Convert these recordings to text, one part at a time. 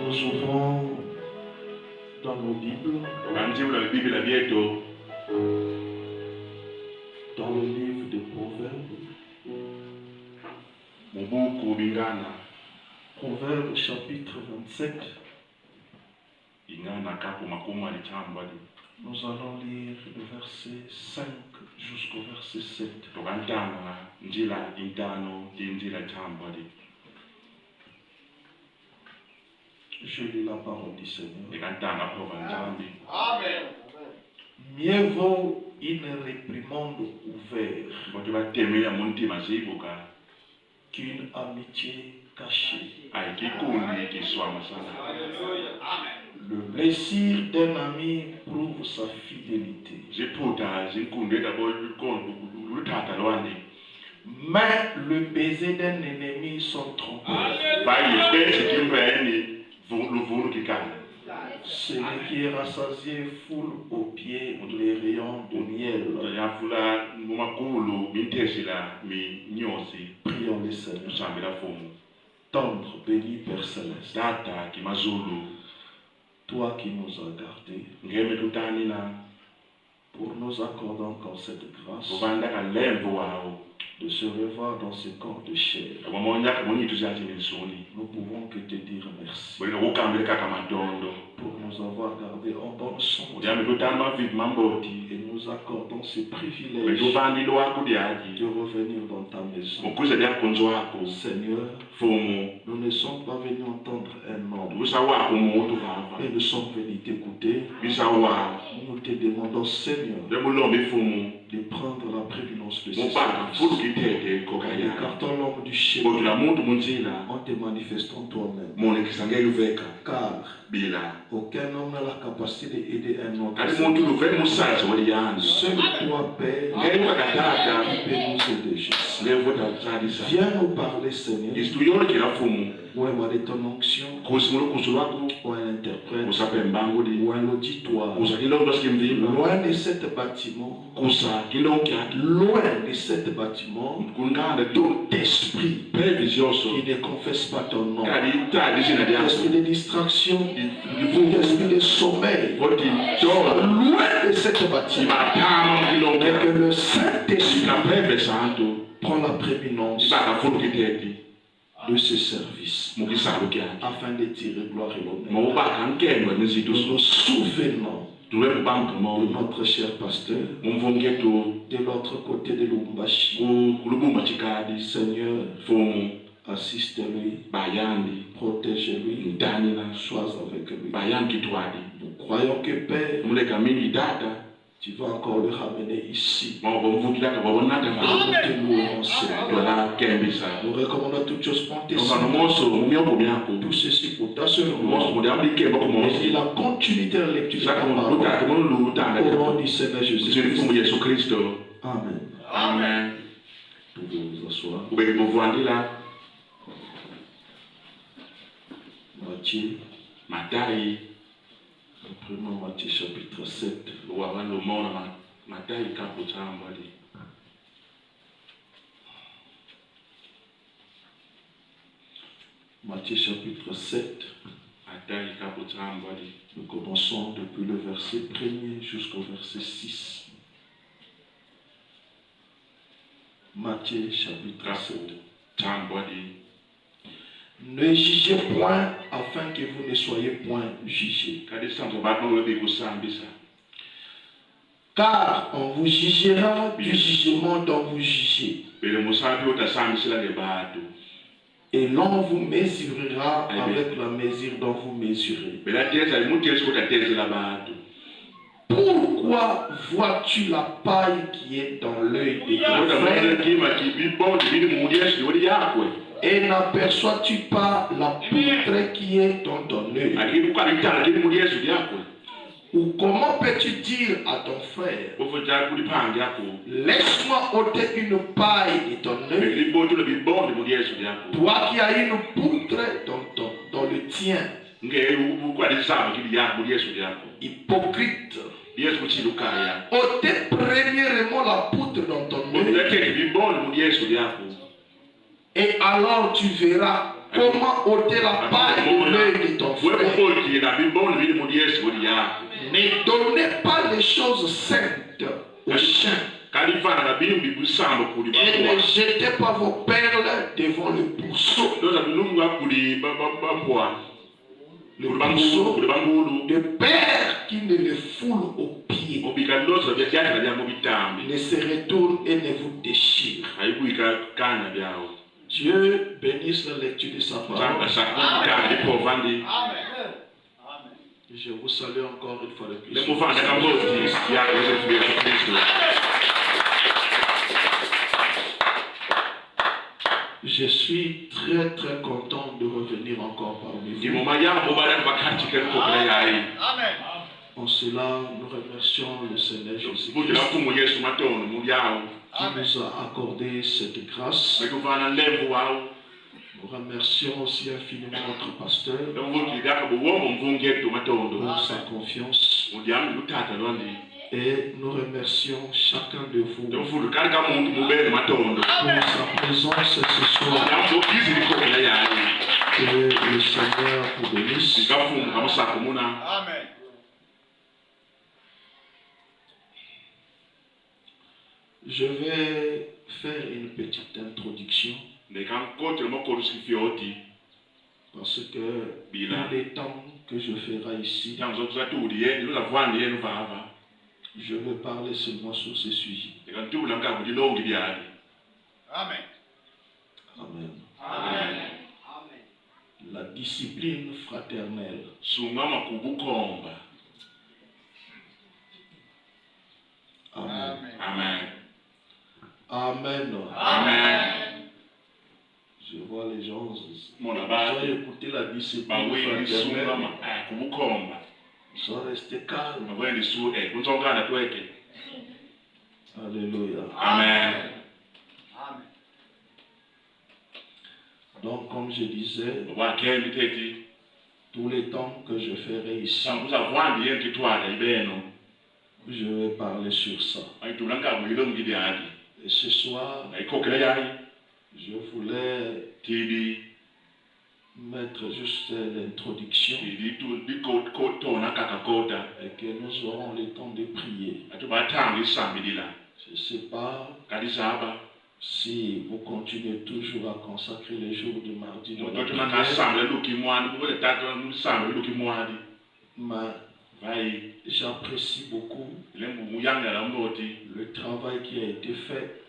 Nous ouvrons dans nos Bibles, dans le livre de Proverbes, Proverbes chapitre 27. Nous allons lire le verset 5 jusqu'au verset 7. Je lis la parole du Seigneur. Amen. Mieux vaut une réprimande ouverte qu'une amitié cachée. Le plaisir d'un ami prouve sa fidélité, mais le baiser d'un ennemi sont trompeurs. Celui qui est rassasié foule aux pieds les rayons de miel. Prions le Seigneur. Tendre, béni Père Céleste, toi qui nous as gardés, pour nous accorder encore cette grâce de se revoir dans ce corps de chair. Nous pouvons que te dire merci pour nous avoir gardés en bonne santé et nous accordons ce privilège de revenir dans ta maison. Seigneur, nous ne sommes pas venus entendre un homme et nous sommes venus t'écouter. Nous te demandons, Seigneur, de prendre la prééminence de ce service. Écartons l'homme du chemin en te manifestant toi-même. Car aucun homme n'a la capacité d'aider un autre. Seul toi, Père, qui peut nous aider. Viens nous parler, Seigneur. Où est ma de ton onction? Où est un interprète? Où est un auditoire? Loin de cet bâtiment, tout esprit qui ne confesse pas ton nom, esprit de distraction, esprit de sommeil, loin de cet bâtiment, et que le Saint-Esprit prend la prééminence de ce service, afin de tirer gloire et l'honneur. Nous nous souvenons de notre cher pasteur de l'autre côté de Lubumbashi. Seigneur, assiste-lui, protège-lui, sois avec lui. Nous croyons que Père, tu vas encore le ramener ici. Nous recommandons toutes choses pour tes tout ceci pour ta seule gloire. Et la continuité de la lecture de ta parole. Au nom du Seigneur Jésus-Christ. Amen. Amen. Vous pouvez vous asseoir. Matthieu. Imprimons Matthieu chapitre 7. Matthieu chapitre 7. Nous commençons depuis le verset 1er jusqu'au verset 6. Matthieu chapitre 7. Ne jugez point afin que vous ne soyez point jugés. Car on vous jugera du jugement dont vous jugez. Et l'on vous mesurera avec la mesure dont vous mesurez. Pourquoi vois-tu la paille qui est dans l'œil de ton frère et n'aperçois-tu pas la poutre qui est dans ton œil? Ou comment peux-tu dire à ton frère, laisse-moi ôter une paille de ton œil, toi qui as une poutre dans le tien? Hypocrite. Ôtez premièrement la poutre dans ton œil, Et alors tu verras comment ôter la paille de l'œil de ton frère. Ne donnez pas les choses saintes aux chiens. Et ne jetez pas vos perles devant le pourceau. Le pourceau de père qui ne le foule aux pieds, ne se retourne et ne vous déchire. Dieu bénisse la lecture de sa parole. Amen. Je vous salue encore une fois de plus. Je suis très très content de revenir encore parmi vous. En cela, nous remercions le Seigneur Jésus qui nous a accordé cette grâce. Nous remercions aussi infiniment notre pasteur pour sa confiance. Et nous remercions chacun de vous pour sa présence ce soir. Que le Seigneur vous bénisse. Amen. Je vais faire une petite introduction. Parce que dans les temps que je ferai ici, je veux parler seulement sur ce sujet. Amen. Amen. Amen. La discipline fraternelle. Amen. Amen. Amen. Amen. Je vois les gens. Ils ont écouté la discipline fraternelle. Ils sont restés calmes. Alléluia. Amen. Donc, comme je disais, tous les temps que je ferai ici, je vais parler sur ça. Et ce soir, je voulais mettre juste l'introduction et que nous aurons le temps de prier. Je ne sais pas si vous continuez toujours à consacrer les jours du mardi de la prière. Mais j'apprécie beaucoup le travail qui a été fait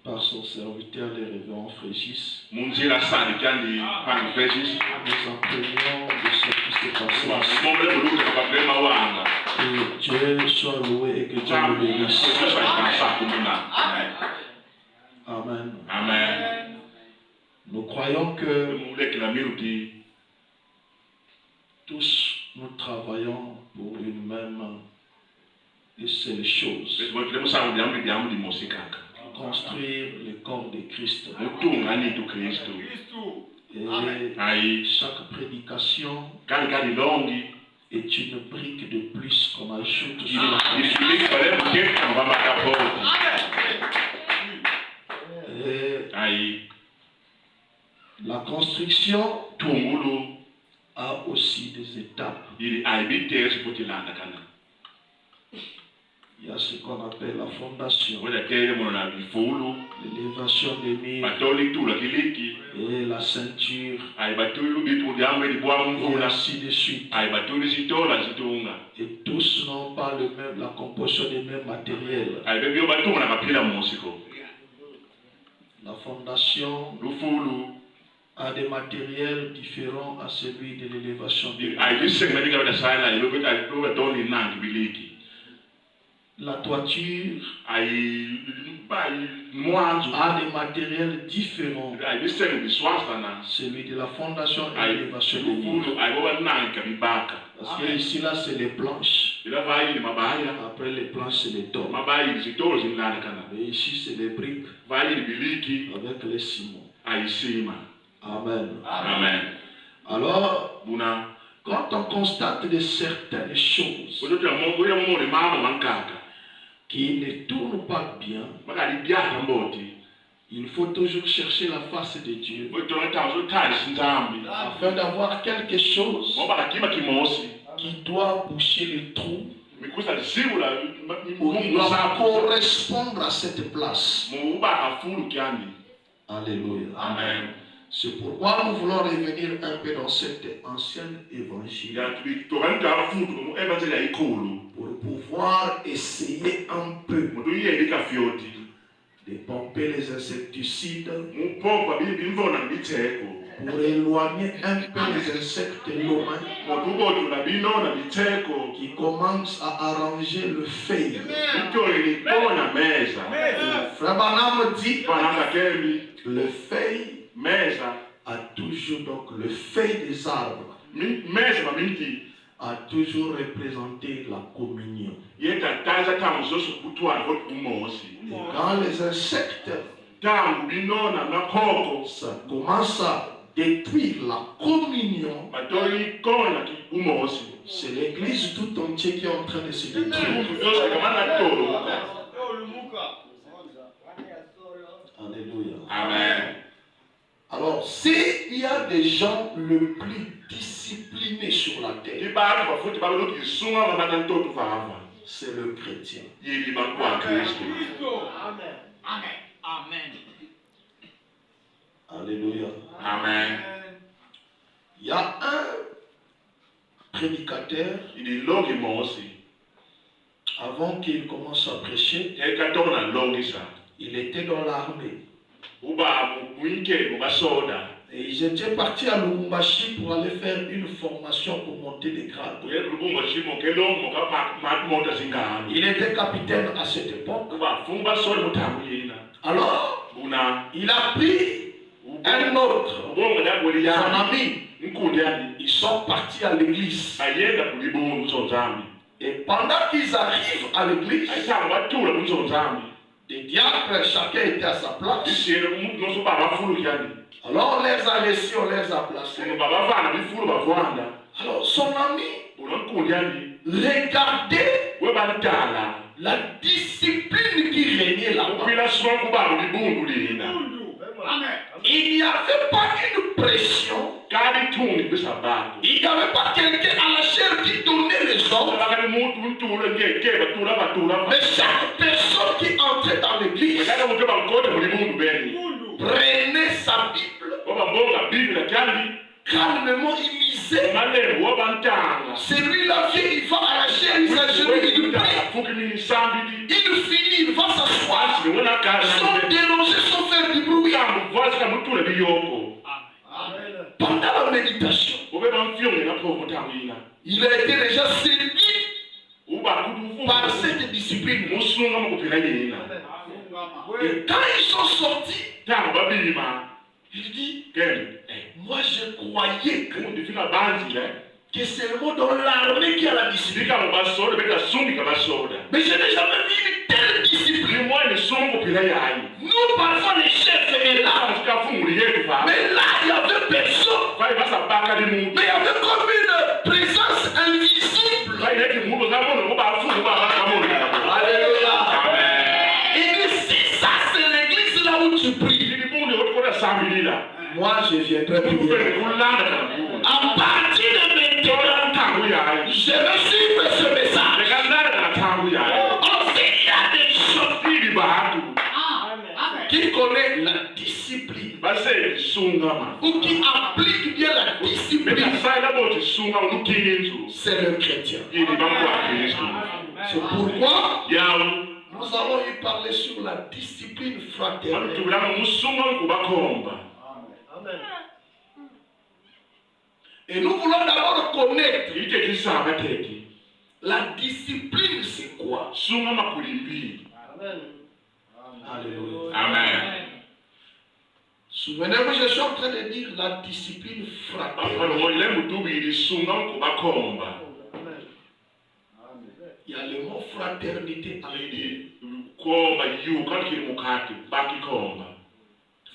par son serviteur, le révérend Frégis. Nous apprenions de ce qui s'est passé. Que Dieu soit loué et que Dieu nous bénisse. Amen. Amen. Nous croyons que tous nous travaillons pour une même et seule chose. Construire le corps de Christ. Et chaque prédication est une brique de plus qu'on ajoute sur la la construction a aussi des étapes. Il y a ce qu'on appelle la fondation, l'élévation des murs et la ceinture, et ainsi de suite. Et tous n'ont pas la composition des mêmes matériels. La fondation a des matériels différents à celui de l'élévation des murs. La toiture a des matériels différents. Celui de la fondation et l'élévation des murs. Parce que ici, là, c'est les planches. Après les planches, c'est les tôles. Et ici, c'est les briques avec les ciments. Amen. Amen. Alors, quand on constate de certaines choses qui ne tournent pas bien, Il faut toujours chercher la face de Dieu afin d'avoir quelque chose qui doit boucher le trou ou qui doit correspondre à cette place. Alléluia. Amen. C'est pourquoi nous voulons revenir un peu dans cet ancien évangile pour pouvoir essayer un peu de pomper les insecticides pour éloigner un peu les insectes lomins qui commencent à arranger le feuille. Frère Branham dit le feuille a toujours, donc le feuille des arbres a toujours représenté la communion. Et quand les insectes ça commence à détruire la communion, c'est l'église tout entière qui est en train de se détruire. Alléluia. Amen. Alors, s'il y a des gens le plus disciplinés sur la terre, c'est le chrétien. Amen. Alléluia. Amen. Il y a un prédicateur, avant qu'il commence à prêcher, il était dans l'armée. Et ils étaient partis à Lubumbashi pour aller faire une formation pour monter des grades. Il était capitaine à cette époque. Alors, il a pris un autre, son ami. Ils sont partis à l'église. Et pendant qu'ils arrivent à l'église, les diacres, chacun était à sa place. Alors on les a laissés, on les a placés. Alors son ami regardait la discipline qui régnait là-bas. Il n'y avait pas une pression. Il n'y avait pas quelqu'un à la chair qui donnait les ordres. Mais chaque personne qui entrait dans l'église prenait sa Bible, calmement il misait. Celui-là vient, il va à la chair, il s'agenouille, il prie. Il finit, il va s'asseoir sans déranger, sans faire du bruit. Pendant la méditation, il a été déjà séduit par cette discipline. Et quand ils sont sortis, il dit, moi je croyais que c'est le mot dans l'armée qui a la discipline. Mais je n'ai jamais vu une telle discipline. Nous parfois les chefs étaient là. Mais là il y avait personne. Mais il y avait comme une présence invisible. Alléluia. Il dit si ça c'est l'église là où tu pries, moi je viendrai prier. À partir de maintenant, je vais suivre ce message. Ensuite, il y a des choses qui connaissent la discipline ou qui appliquent bien la discipline. C'est le chrétien. C'est pourquoi nous allons y parler sur la discipline fraternelle. Et nous voulons d'abord connaître la discipline, c'est quoi? Alléluia. Amen. Souvenez-vous, je suis en train de dire la discipline fraternelle. Il y a le mot fraternité avec Dieu.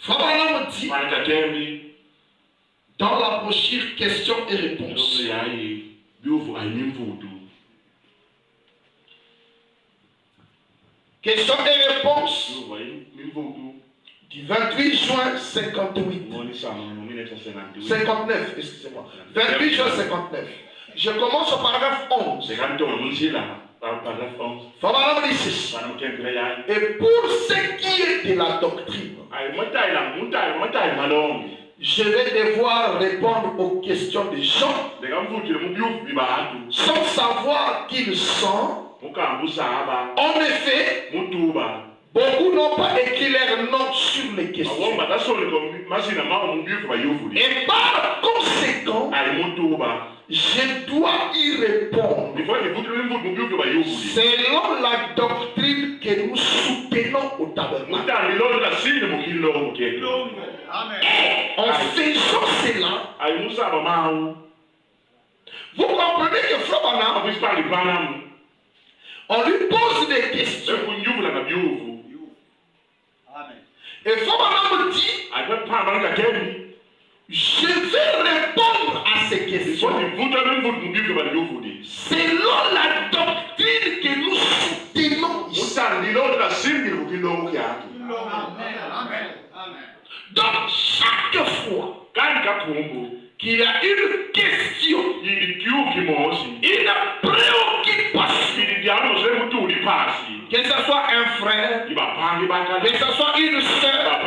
Frère dit dans la brochure questions et réponses. Questions et réponses Du 28 juin 58. 59, excusez-moi. 28 juin 59. Je commence au paragraphe 11. Et pour ce qui est de la doctrine, je vais devoir répondre aux questions des gens sans savoir qui ils sont. En effet, beaucoup n'ont pas écrit leur nom sur les questions. Et par conséquent, je dois y répondre selon la doctrine que nous soutenons au tabernacle. En faisant cela, vous comprenez que Frère Branham, on lui pose des questions. Et Frère Branham dit, je vais répondre à ces questions selon la doctrine que nous soutenons ici. Donc chaque fois qu'il y a une question, une préoccupation, que ce soit un frère, que ce soit une soeur,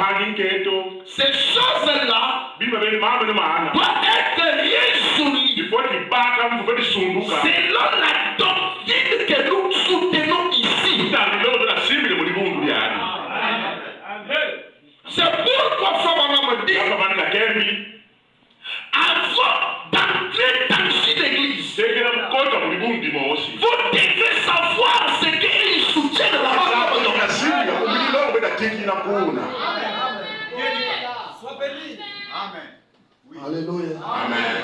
ces choses-là doivent être résolues selon la doctrine que nous soutenons ici. C'est pourquoi Frère me dit, avant d'entrer dans une église, vous devez savoir ce qu'ils soutiennent là-bas. Alléluia. Amen.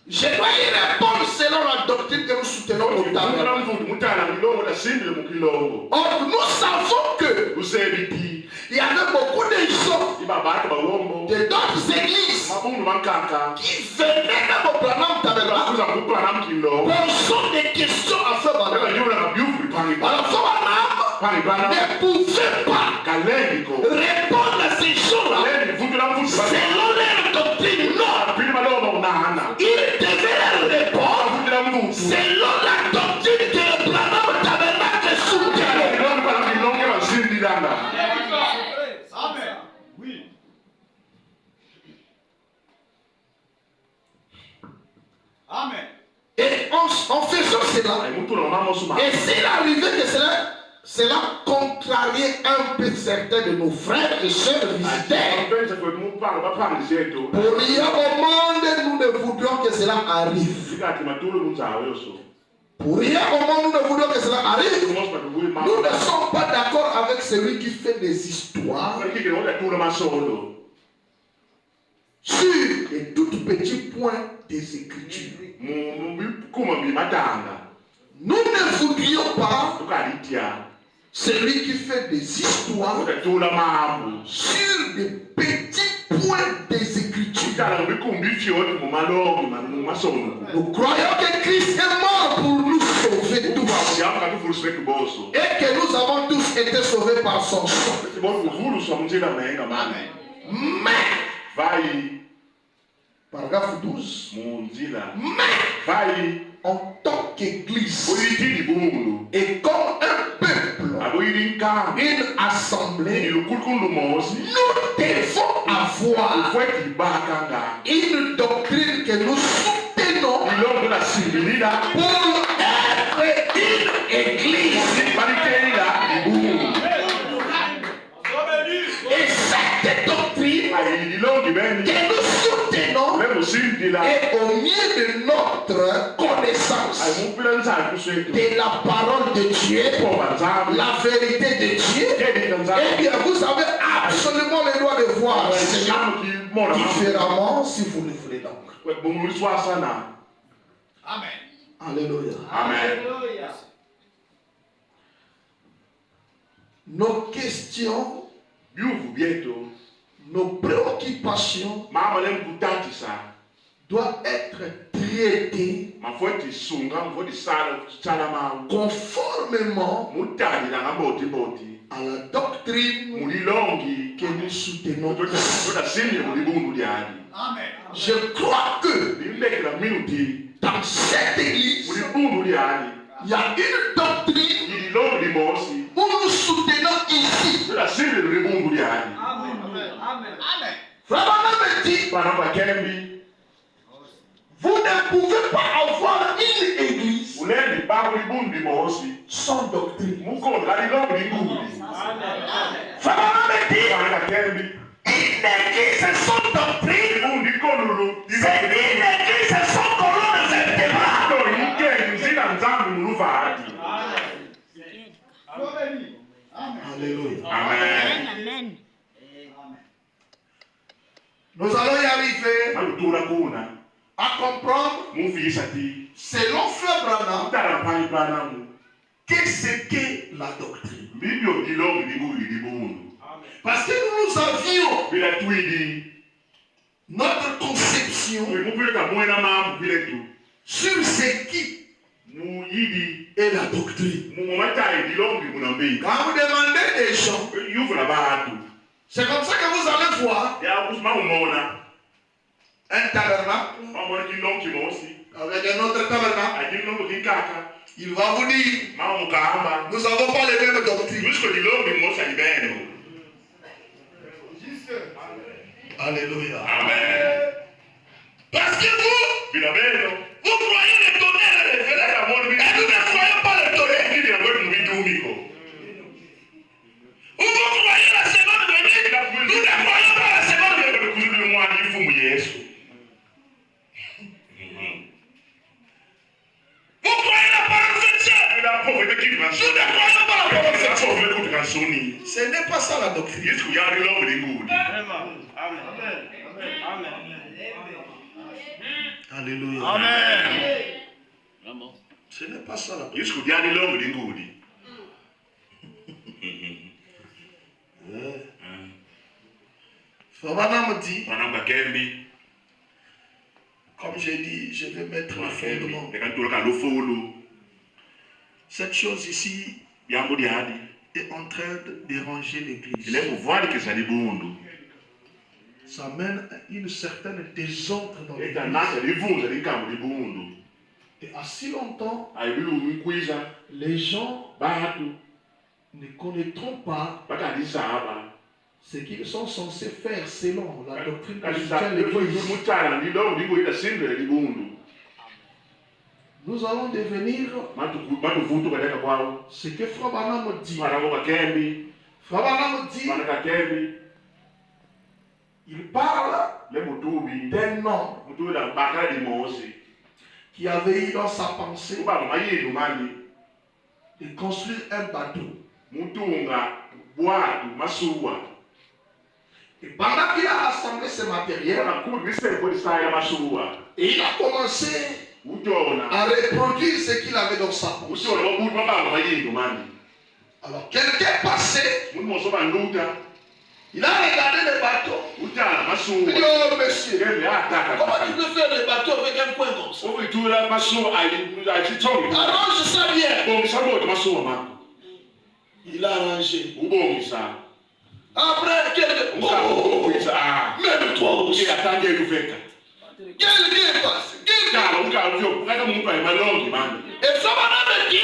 Je dois y répondre selon la doctrine que nous soutenons au tabernacle. Or, nous savons que il y avait beaucoup de gens de d'autres églises qui venaient même au tabernacle posant des questions à Frère Branham. Alors Frère Branham ne pouvait pas répondre à ces gens-là selon leur doctrine. Non. Il devait répondre selon la doctrine que le Branham tabernacle soutient. Amen. Oui. Amen. Et en faisant cela, et s'il arrivait que cela contrariait un peu certains de nos frères et sœurs visiteurs, pour rien au monde, nous ne voudrions que cela arrive. Pour rien au monde, nous ne voudrions que cela arrive. Nous ne sommes pas d'accord avec celui qui fait des histoires sur les tout petits points des Écritures. Nous ne voudrions pas celui qui fait des histoires sur des petits points des Écritures. Nous croyons que Christ est mort pour nous sauver tous. Et que nous avons tous été sauvés par son sang. Mais, paragraphe 12. Mais, en tant qu'église et comme un peuple, une assemblée, nous devons avoir une doctrine que nous soutenons pour être une église. Et cette doctrine que nous soutenons est au milieu de notre connaissance de la parole de Dieu, la vérité de Dieu. Eh bien, vous avez absolument le droit de voir cela différemment si vous le voulez donc. Amen. Alléluia. Amen. Nos questions, nos préoccupations doivent être traitées conformément à la doctrine que nous soutenons. Amen. Je crois que dans cette église, il y a une doctrine où nous soutenons ici. Amen. Amen. Frère me dit, vous ne pouvez pas avoir une église sans doctrine. Frère me dit, une église sans doctrine, c'est une église sans colonne vertébrale. Alléluia. Amen. Nous allons y arriver à comprendre, selon Frère Branham, qu'est-ce qu'est la doctrine. Parce que nous avions notre conception sur ce qui est la doctrine. Quand vous demandez des gens, c'est comme ça que vous allez voir un tabernacle avec un autre tabernacle. Il va vous dire, nous n'avons pas les mêmes doctrines. Alléluia. Amen. Parce que vous croyez le tonnerre et le feu. Et nous ne croyons pas le tonnerre. Vous croyez la seconde venue. Nous ne croyons pas la seconde venue. Vous croyez la parole de Dieu. Nous ne croyons pas la parole de Dieu. Ce n'est pas ça la doctrine. Alléluia. Amen. Ce n'est pas ça la doctrine. Frère me dit, comme j'ai dit, je vais mettre le fondement. Cette chose ici est en train de déranger l'église. Ça mène à une certaine désordre dans l'église. Et à si longtemps, les gens ne connaîtront pas ce qu'ils sont censés faire selon la doctrine chrétienne de l'Église. Nous allons devenir ce que Frère Branham dit. Frère Branham dit, il parle d'un homme qui avait eu dans sa pensée de construire un bateau. Et pendant qu'il a rassemblé ce matériel, il a commencé à reproduire ce qu'il avait dans sa pensée. Alors quelqu'un passait, il a regardé le bateau. Il dit, oh monsieur, comment tu peux faire le bateau avec un point comme ça? Arrange ça bien. Il a arrangé. Après, même toi aussi. Quelqu'un passe. Et ça va dire,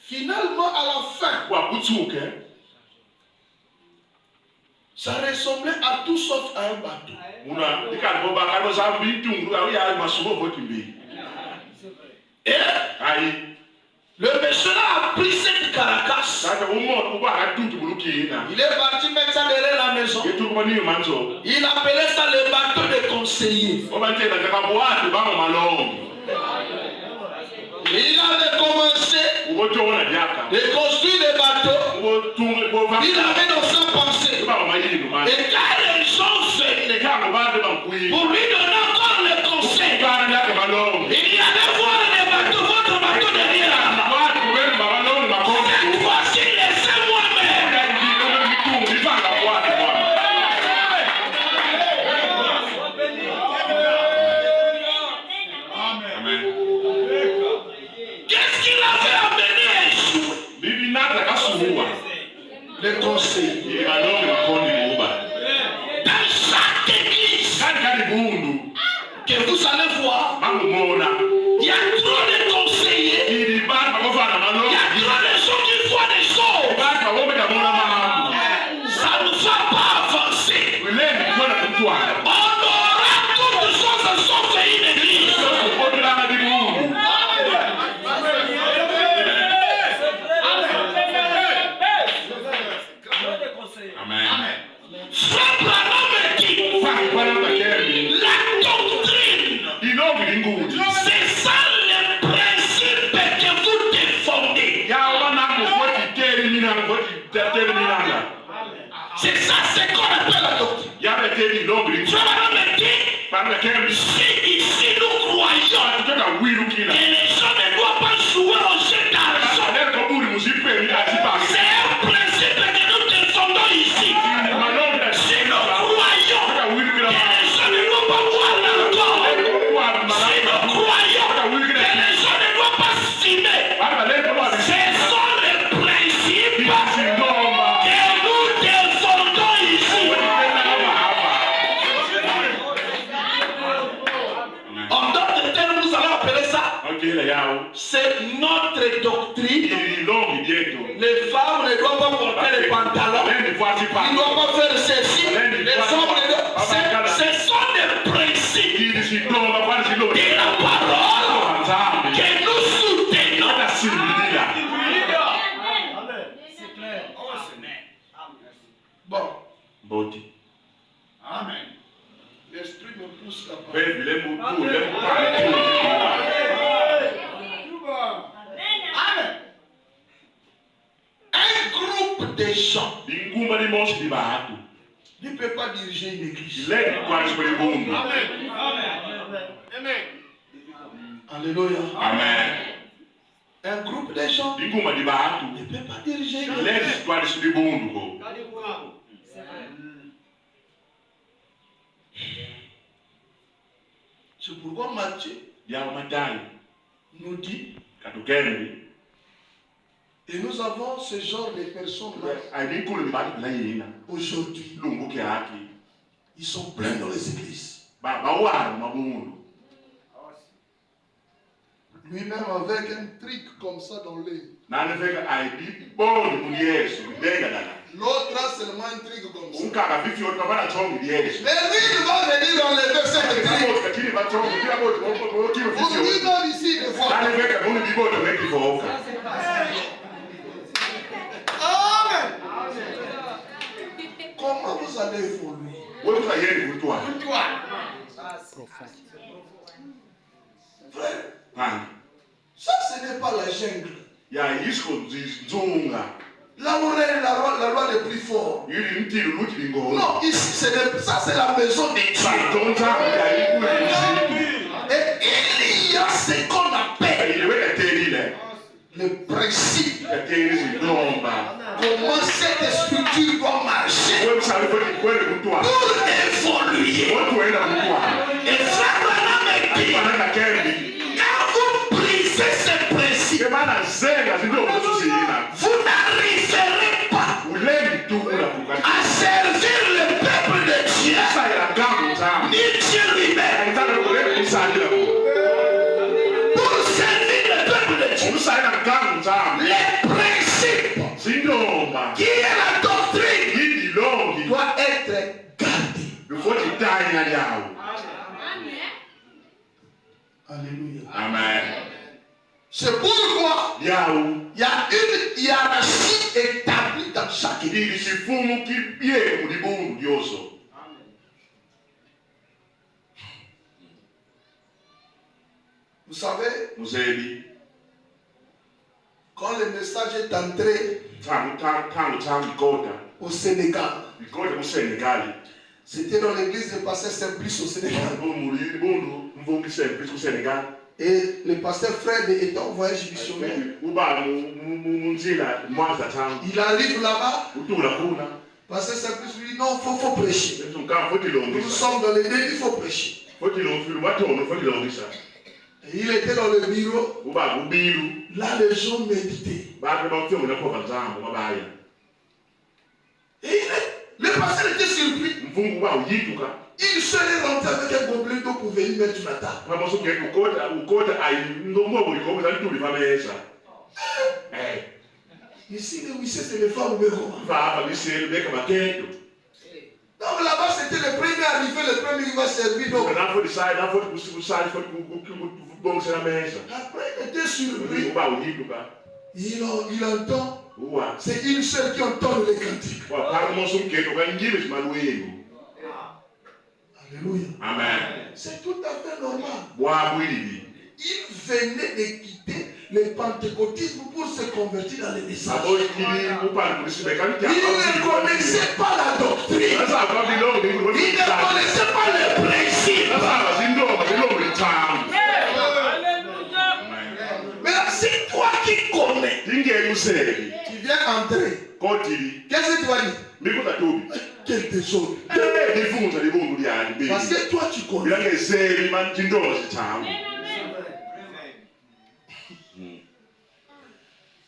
finalement, à la fin, ça ressemblait à tout sauf à un bateau. Et le monsieur a pris cette carcasse. Il est parti mettre ça derrière la maison. Il appelait ça le bateau de conseiller. Il avait commencé de construire le bateau. Il avait dans sa pensée. Et quand les gens venaient pour lui donner encore le conseil, il y allait voir le bateau, votre bateau derrière là. Voici, laissez-moi même. Qu'est-ce qu'il avait amené à échouer? conseillers. Dans chaque église que vous allez voir, il y a trop de conseillers. Il y a trop de gens qui voient des choses. Ça ne va pas avancer. On aura toutes choses sauf une église. Amen. Frère Branham dit, la doctrine, c'est ça le principe que vous défendez. C'est ça, c'est qu'on appelle la doctrine. Frère Branham dit, si ici nous croyons que les gens ne doivent pas jouer au jeu d'argent, c'est un principe que nous défendons ici. Si nous croyons que les gens ne doivent pas boire l'alcool, si nous croyons que les gens ne doivent pas s'aimer, ce sont les principes que nous défendons ici. En d'autres termes, nous allons appeler ça, c'est notre doctrine. Les femmes ne doivent pas porter les pantalons. Ils ne doivent pas faire ceci. Les hommes ne doivent pas. Ce sont des principes de la parole que nous soutenons. Bon. Amen. L'esprit me pousse la parole. Un groupe de gens ne peut pas diriger une église. Alléluia. Amen. Un groupe de gens ne peut pas diriger une église. C'est pourquoi Matthieu nous dit, et nous avons ce genre de personnes-là aujourd'hui. Ils sont pleins dans les églises. Lui-même avec un truc comme ça dans l'œil. L'autre a seulement un truc comme ça. Mais lui, il va venir enlever cette truc. Vous vivez ici des fois. Amen. Comment vous allez évoluer? Frère, ça ce n'est pas la jungle. Là où règne la loi des plus forts. Non, ici, ça c'est la maison de Dieu. Et il y a ce qu'on appelle le principe. Comment cette structure doit marcher pour évoluer. Et ça, quand vous brisez ce principe, vous n'arriverez pas à servir le peuple de Dieu, ni Dieu lui-même. Pour servir le peuple de Dieu, les principes qui est la doctrine doit être gardé. Alléluia. Amen. C'est pourquoi il y a une hiérarchie établie dans chaque église. Vous savez, quand le message est entré au Sénégal, c'était dans l'église de Pasteur Simplice au Sénégal. Et le pasteur Fred était en voyage missionnaire. Il arrive là-bas. Pasteur Simplice lui dit non, il faut prêcher. Nous sommes dans l'église, il faut prêcher. Et il était dans le bureau. Là, les gens méditaient. Le pasteur était surpris. Il serait rentré avec un gobelet d'eau pour venir mettre sur la table. Ici, les huissiers, c'est les femmes numéro 1. Donc là-bas, c'était le premier arrivé, le premier qui va servir. Donc, après, il était surpris. Il entend. C'est une seule qui entend les cantiques. Alléluia. Amen. C'est tout à fait normal. Il venait de quitter le pentecôtisme pour se convertir dans le message. Il ne connaissait pas la doctrine. Il ne connaissait pas les principes. Mais là, c'est toi qui connais. Tu viens entrer. Qu'est-ce que tu vas dire? Quel désordre. Parce que toi tu connais.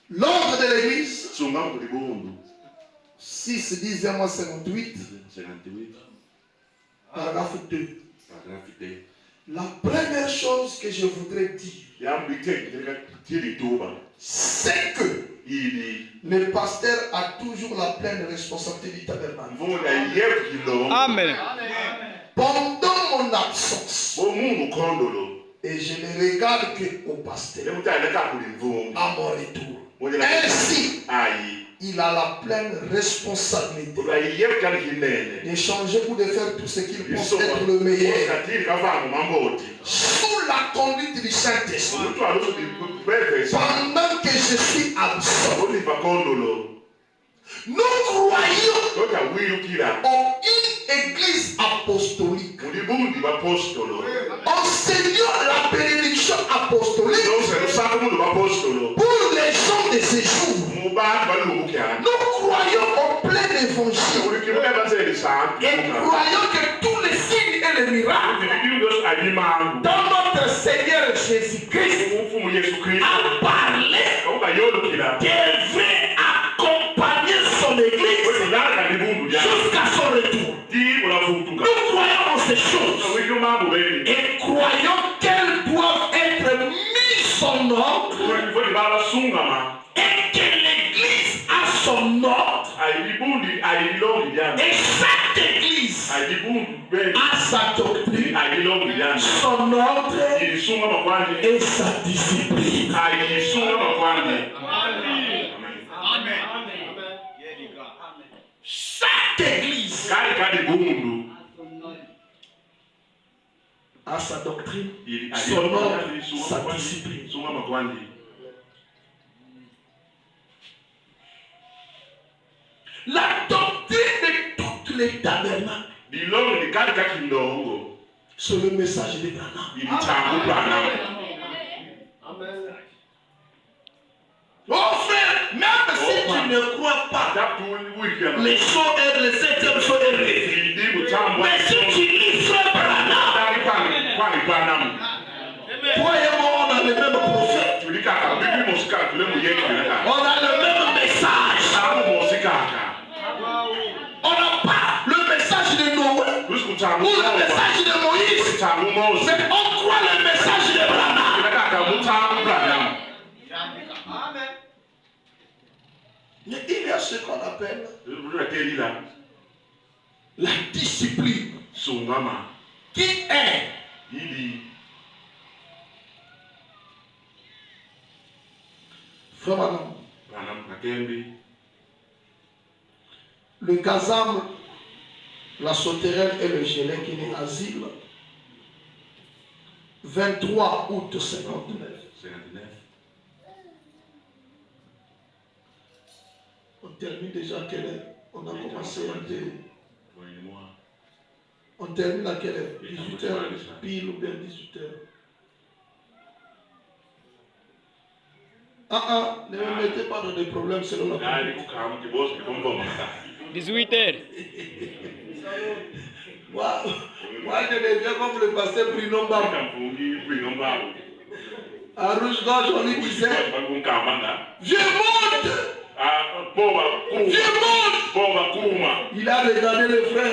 L'ordre de l'église 6 10 58 paragraphe 2. La première chose que je voudrais dire, c'est que le pasteur a toujours la pleine responsabilité du tabernacle. Amen. Pendant mon absence, et je ne regarde qu'au pasteur à mon retour. Ainsi, il a la pleine responsabilité de changer ou de faire tout ce qu'il pense être le meilleur. Sous la conduite du Saint-Esprit. Pendant que je suis absent. Nous croyons en une église apostolique. Enseignons la bénédiction apostolique pour les gens de ces jours. Nous croyons au plein évangile et croyons que tous les signes et les miracles dans notre Seigneur Jésus-Christ a parlé devrait accompagner son église jusqu'à son retour. Nous croyons en ces choses et croyons qu'elles doivent être mises en ordre et que l'église a son ordre et chaque église a sa doctrine, son ordre et sa discipline. Chaque église a sa doctrine, son ordre, sa discipline. La doctrine de toutes les tabernacles, c'est le message de Branham. Oh frère, même si tu ne crois pas, les choses et les 7e sont élevées. Mais si tu lis frère Branham, toi et moi on a le même prophète. On a le même message. On n'a pas le message de Noé ou le message de Moïse, mais on croit le message de Branham. Mais il y a ce qu'on appelle la discipline qui est frère le gazam, la sauterelle et le gelé qui est asile 23 août 59. On termine déjà à quelle heure? On a commencé à on termine à quelle heure? 18h pile ou bien 18h? Ne me mettez pas dans des problèmes selon la conduite. 18h. Moi, je deviens comme le pasteur Bruno Mbambo. À Rouge-Gorge, on lui disait, je monte Il a regardé le frère.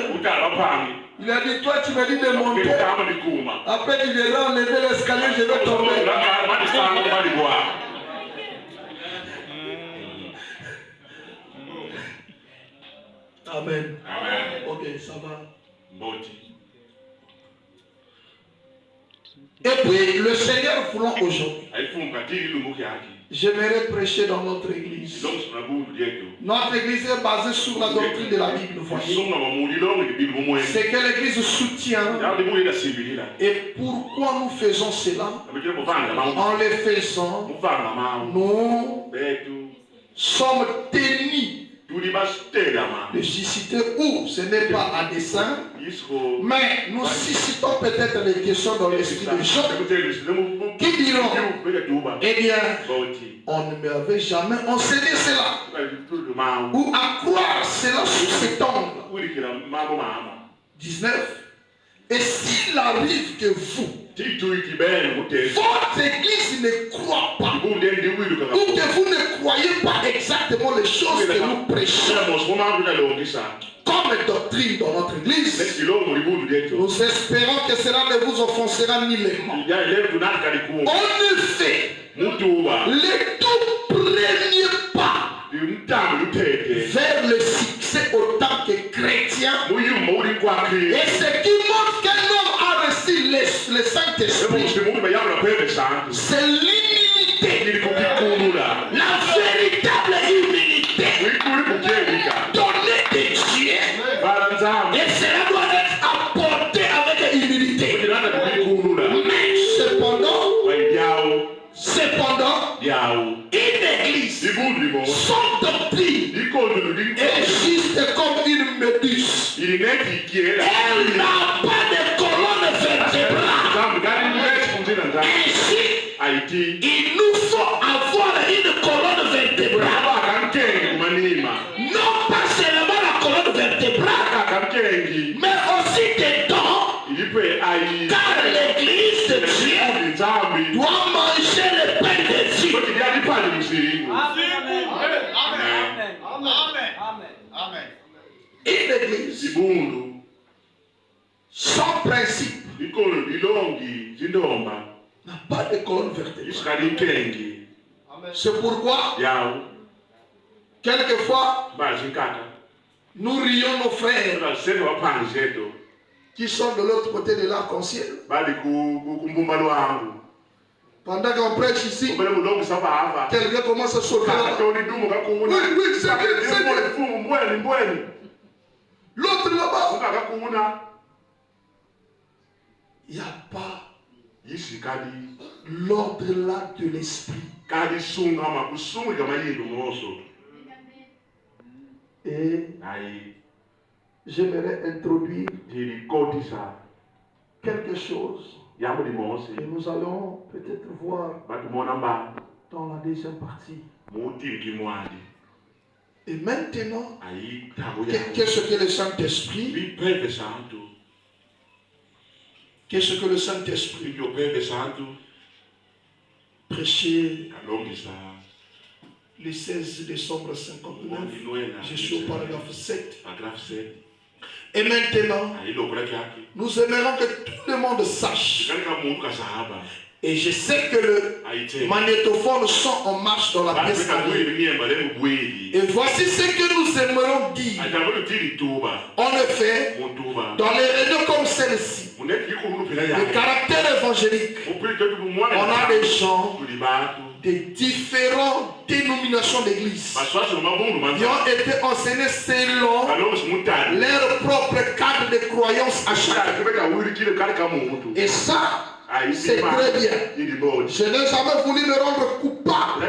Il a dit, toi tu m'as dit de monter. Après tu viendras enlever l'escalier, je vais tomber. Amen. Ok, ça va. Et puis le Seigneur voulant aujourd'hui, j'aimerais prêcher dans notre église. Notre église est basée sur la doctrine de la Bible, vous voyez. C'est que l'église soutient. Et pourquoi nous faisons cela? En le faisant, nous sommes tenus de susciter, ou ce n'est pas à dessein, mais nous suscitons peut-être des questions dans l'esprit de gens qui diront, eh bien, on ne m'avait jamais enseigné cela, ou à croire cela sous cet angle. 19. Et s'il arrive que vous, votre église ne croit pas, ou que vous ne croyez pas exactement les choses que nous prêchons comme doctrine dans notre église, nous espérons que cela ne vous offensera nullement. En effet, les tout premiers pas vers le succès autant que chrétien, et ce qui montre qu'un homme a reçu le Saint-Esprit, c'est l'humilité, la véritable humilité donnée de Dieu, et cela doit être apporté avec humilité. Mais cependant, une église, son doctrine est juste comme une méduse. Elle n'a pas de colonne vertébrale. Ainsi, il nous faut avoir une colonne vertébrale. Non pas seulement la colonne vertébrale, mais aussi des dents. Car l'église de Dieu doit manger le pain de Dieu. Amen. Une église sans principe n'a pas de colonne vertébrale. C'est pourquoi quelquefois nous rions nos frères qui sont de l'autre côté de l'arc-en-ciel. Pendant qu'on prêche ici, quelqu'un commence à sauter là. Oui, c'est bien. L'autre là-bas. Il n'y a pas l'ordre-là de l'esprit. Et j'aimerais introduire quelque chose que nous allons peut-être voir dans la deuxième partie. Et maintenant, qu'est-ce que le Saint-Esprit? Qu'est-ce que le Saint-Esprit? Prêché le 16 décembre 59, je suis au paragraphe 7. Et maintenant, nous aimerons que tout le monde sache. Et je sais que le magnétophone sont en marche dans la pièce. Et voici ce que nous aimerons dire. En effet, dans les réunions comme celle-ci, le caractère évangélique, on a des gens des différentes dénominations d'église qui ont été enseignés selon leur propre cadre de croyance à chacun. Et ça, c'est très bien. Je n'ai jamais voulu me rendre coupable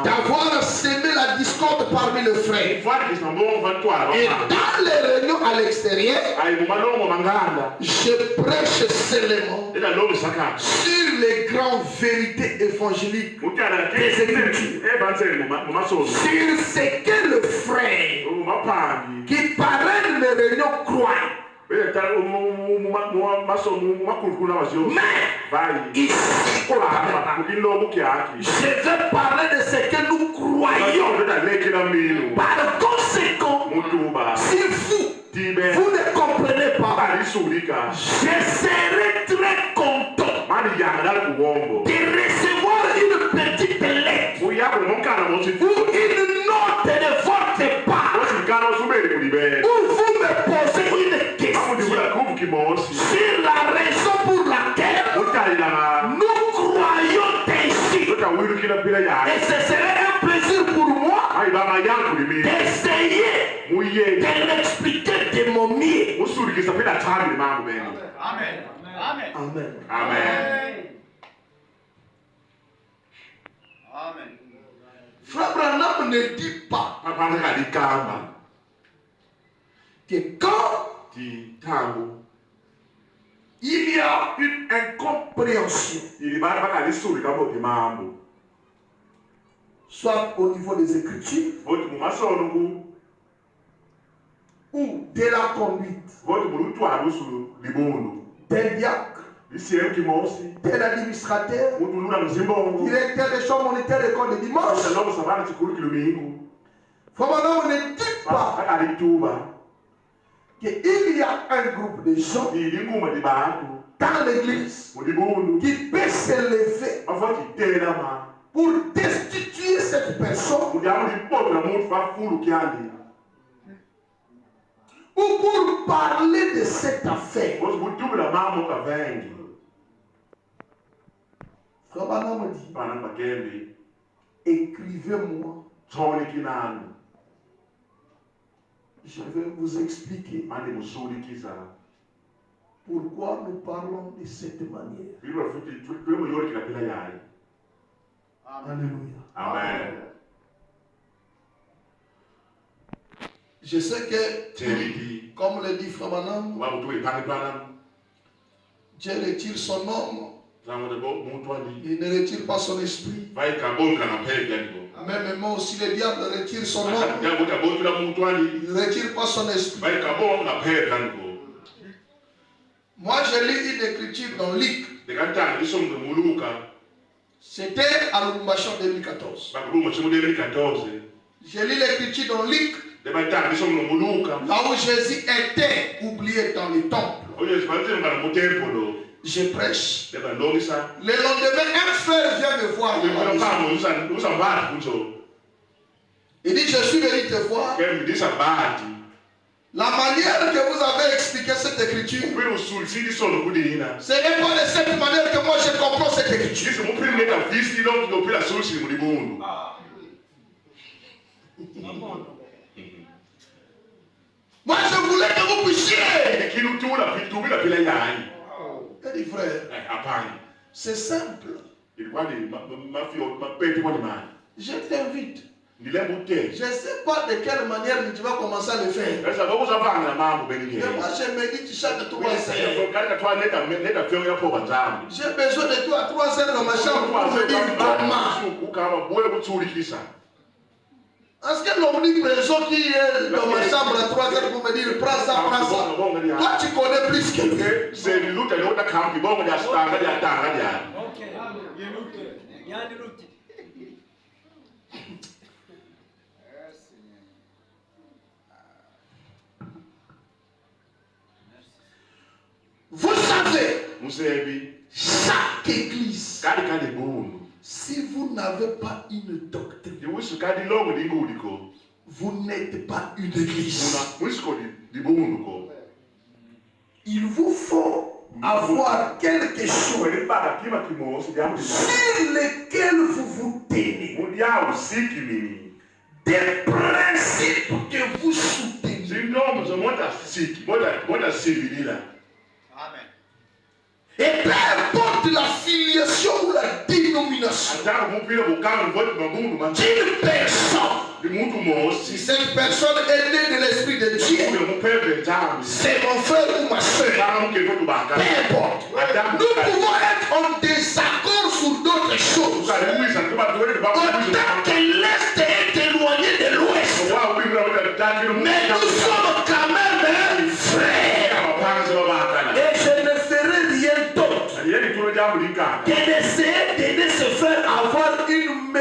d'avoir semé la discorde parmi les frères. Et dans les réunions à l'extérieur, je prêche seulement sur les grandes vérités évangéliques des Écritures, sur ce que le frère qui parraine les réunions croit. Mais ici, je vais parler de ce que nous croyons. Par conséquent, si vous ne comprenez pas, je serai très content de recevoir une petite lettre ou une note de votre part où vous me posez une question sur la raison pour laquelle nous croyons ainsi. Et ce serait un plaisir pour moi d'essayer de l'expliquer de mon mieux. Amen. Amen. Amen. Amen. Frère Branham ne dit pas que quand il y a une incompréhension, soit au niveau des Écritures ou de la conduite d'un diacre, de l'administrateur, directeur des chambres monétaires d'école de dimanche, Frère ne dit pas qu'il y a un groupe de gens dans l'église qui peut s'élever pour destituer cette personne ou pour parler de cette affaire. Frère Branham dit, écrivez-moi. Je vais vous expliquer pourquoi nous parlons de cette manière. Alléluia. Amen. Je sais que, comme le dit Frère Branham, Dieu retire son homme, il ne retire pas son esprit. Même moi aussi, le diable retire son homme, il ne retire pas son esprit. Moi, je lis une écriture dans Luc. C'était à l'Oubachon 2014. Je lis l'écriture dans Luc, là où Jésus était oublié dans le temple. Je prêche. Le lendemain, un frère vient me voir. Il dit, je suis venu te voir. La manière que vous avez expliqué cette écriture, ce n'est pas de cette manière que moi je comprends cette écriture. Moi je voulais que vous puissiez. Il dit, frère, c'est simple. Je t'invite. Je ne sais pas de quelle manière tu vas commencer à le faire. Mais moi je médite chaque 3 heures. J'ai besoin de toi à 3 heures dans ma chambre pour me dire comment. Est-ce que l'omniprésent qui est dans ma chambre à 3 heures pour me dire prends ça, prends ça. Toi tu connais plus que lui. Vous savez, chaque église, si vous n'avez pas une doctrine, vous n'êtes pas une église. Il vous faut avoir quelque chose sur lequel vous vous tenez, des principes que vous soutenez. Et peu importe la filiation ou la dénomination d'une personne, si cette personne est née de l'Esprit de Dieu, c'est mon frère ou ma soeur, peu importe. Nous pouvons être en désaccord sur d'autres choses. Autant que l'Est est éloigné de l'Ouest, mais nous sommes quand même frères.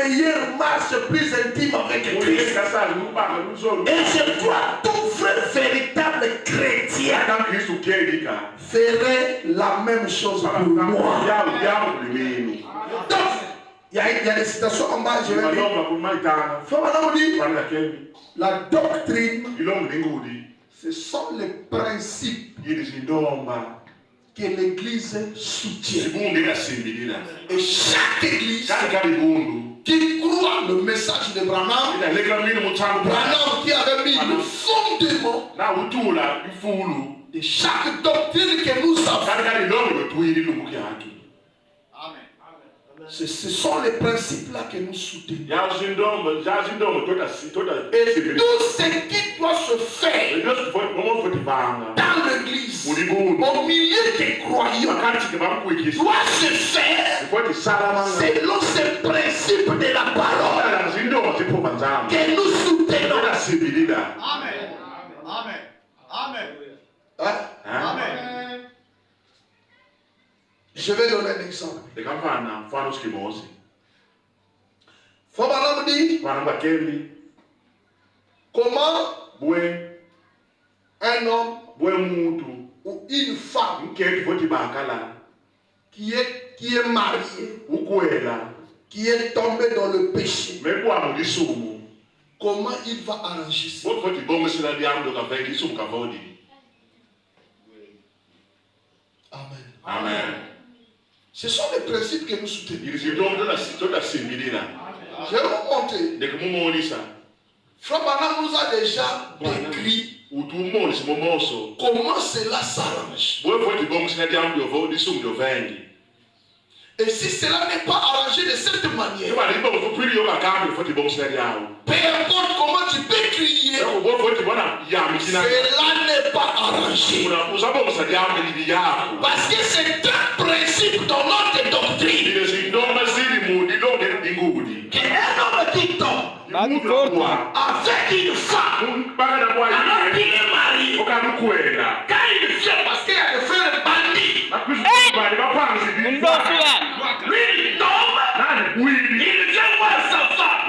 meilleure marche plus intime avec Christ. Et je crois tout vrai véritable chrétien ferait la même chose pour moi. Donc, il y a des citations en bas, je vais dire. La doctrine, ce sont les principes que l'Église soutient. Et chaque Église qui croit le message de Branham, qui avait mis le fondement de chaque doctrine que nous avons. Ce sont les principes là que nous soutenons. Et tout ce qui doit se faire dans l'église, au milieu des croyants, doit se faire selon ces principes de la parole que nous soutenons. Amen. Amen. Amen. Amen. Je vais donner un exemple. Fabana dit comment un homme ou une femme qui est mariée, qui est tombé dans le péché, comment il va arranger ça? Amen. Amen. Ce sont les principes que nous soutenons. Je vais vous montrer. Frère Branham nous a déjà décrit comment cela s'arrange. Et si cela n'est pas arrangé de cette manière, peu importe comment tu peux crier, cela n'est pas arrangé. Parce que c'est un principe dans notre doctrine. Qu'un homme qui tombe avec une femme, alors qu'il est marié, quand il fait, parce qu'il y a des frères bandits, lui il tombe, il vient voir sa femme.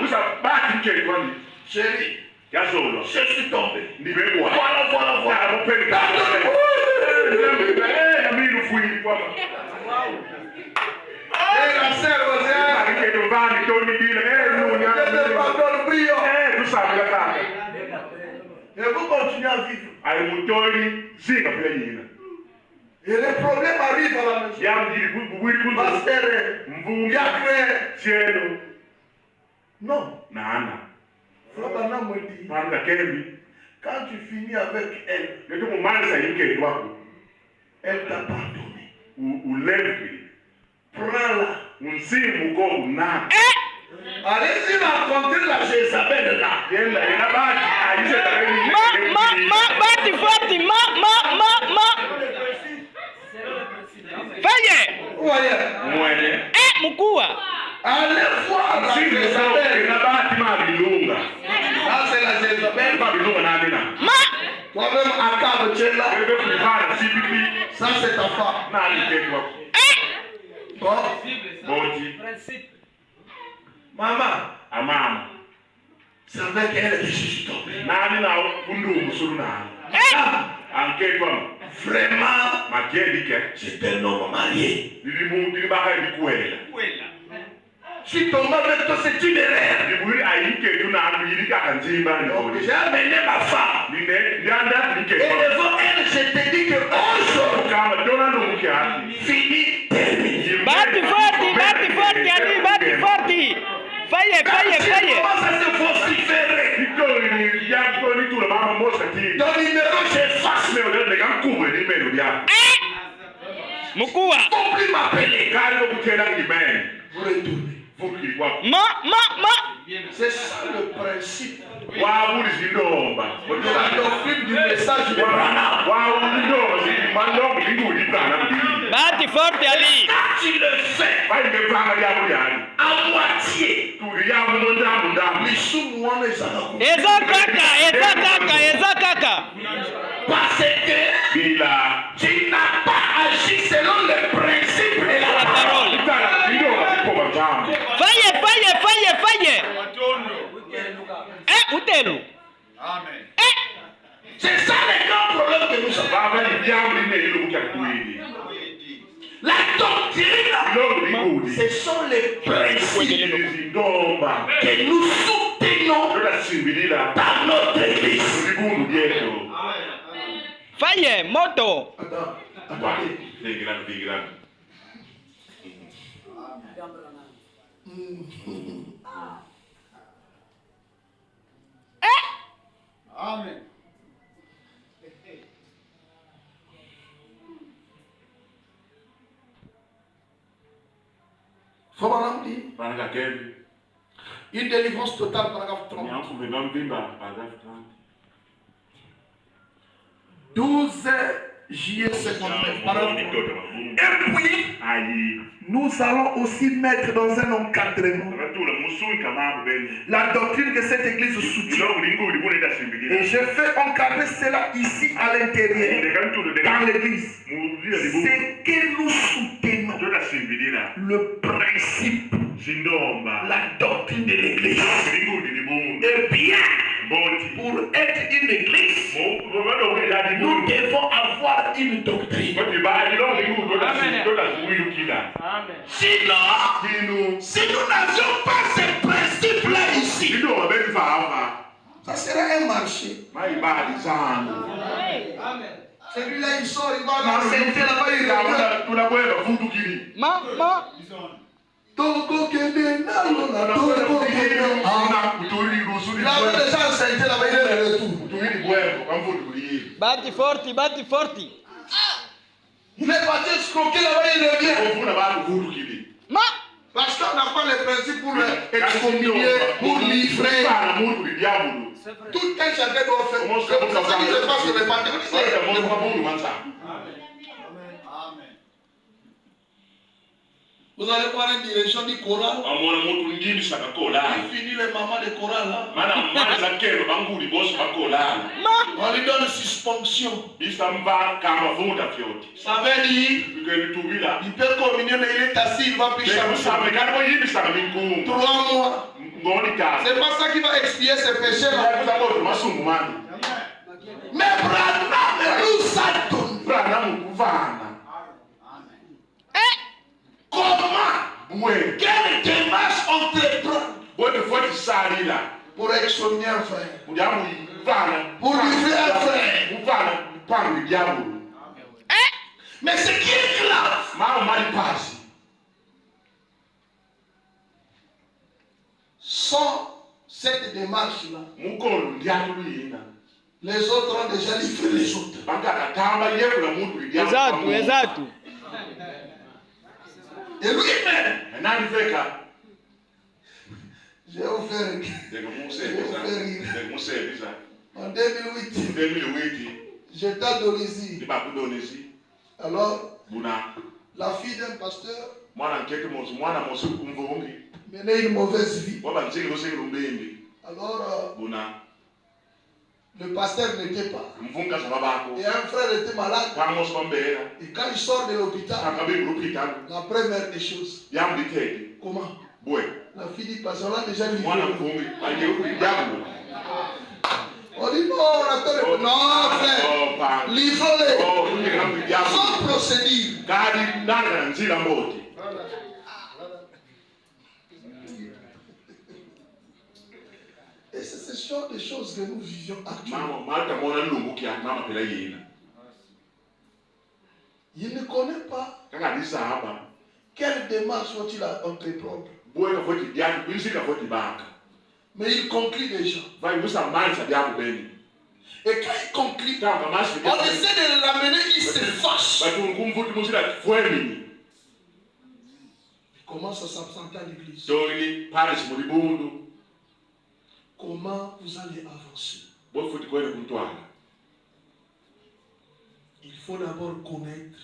Chérie, je suis tombé. Voilà. Et vous continuez à vivre. Et les problèmes arrivent à la maison. Pasteur, non. Frère Branham me dit, quand tu finis avec elle, elle t'a pardonné. Prends-la. Allez-y rencontrer la Jézabel là. Allez voir la Jézabel. Ah, c'est la Jézabel. Toi-même, Akab, tu es là. Ça, c'est ta femme. Bon. Maman. C'est avec elle que je suis tombé. Vraiment, c'est un homme marié. Je suis tombé avec toi, c'est une erreur. Donc, j'ai amené ma femme. Et devant elle, je te dis que aujourd'hui, fini, terminé. Bati forti. Faye. Comment ça se vociférer? Ton numéro, j'efface. Mukua. Faut plus m'appeler. Vous retournez. C'est ça le principe de la doctrine du message de Branham. Bati forti Ali. Quand tu le fais à moitié, Eza kaka. parce que tu n'as pas agi selon les principes de la parole. Faye. Matelo. Amen. C'est ça le grand problème que nous avons. La doctrine, ce sont les principes que nous soutenons dans notre église. Faye, moto. Amen. Faut m'en dire. Une délivrance totale, paragraphe 30. 12 juillet 59, paragraphe 30. Et puis, nous allons aussi mettre dans un encadrement la doctrine que cette église soutient. Et je fais encadrer cela ici à l'intérieur, dans l'église. C'est que nous soutenons le principe, la doctrine de l'église. Et bien, pour être une église, nous devons avoir une doctrine. Sinon, si nous n'avions pas ce principe-là ici, ça serait un marché. Celui-là, il sort, il va dans cette là-bas, il regarde. Ma. Togo Kende, Nalola, Togo Kende. Il avait déjà enseigné là-bas, il est de retour. Batti forti. Il est parti escroquer là-bas, il revient. Ma. Parce qu'on n'a pas les principes pour excommunier, pour livrer. Tout un chacun doit faire. C'est ça qui se passe sur les parties. Vous allez voir une direction du choral. Il finit les mamans de choral là. On lui donne suspension. Ça veut dire il peut communier, mais il est assis, il va plus changer. 3 mois. C'est pas ça qui va expier ses péchés là. Mais Branham nous a donné. Comment? Quelle démarche entreprendre pour exommer un frère? Pour livrer un frère? Mais ce qui est grave, sans cette démarche-là, les autres ont déjà livré les autres. Exato. Et lui-même, j'ai offert rire. En 2008, j'étais à Donisie. Alors, la fille d'un pasteur menait une mauvaise vie. Alors, le pasteur n'était pas. Et un frère était malade. Et quand il sort de l'hôpital, la première des choses, comment? La fille dit, parce qu'on a déjà livré. On dit non, on attend. Non, frère, livrez-les. Sans procédure. Et c'est ce genre de choses que nous vivions actuellement. Il ne connaît pas quelle démarche faut-il entreprendre. Mais il conclut déjà. Et quand il conclut, on essaie de le ramener, il se fâche. Il commence à s'absenter à l'église. Comment vous allez avancer? Il faut d'abord connaître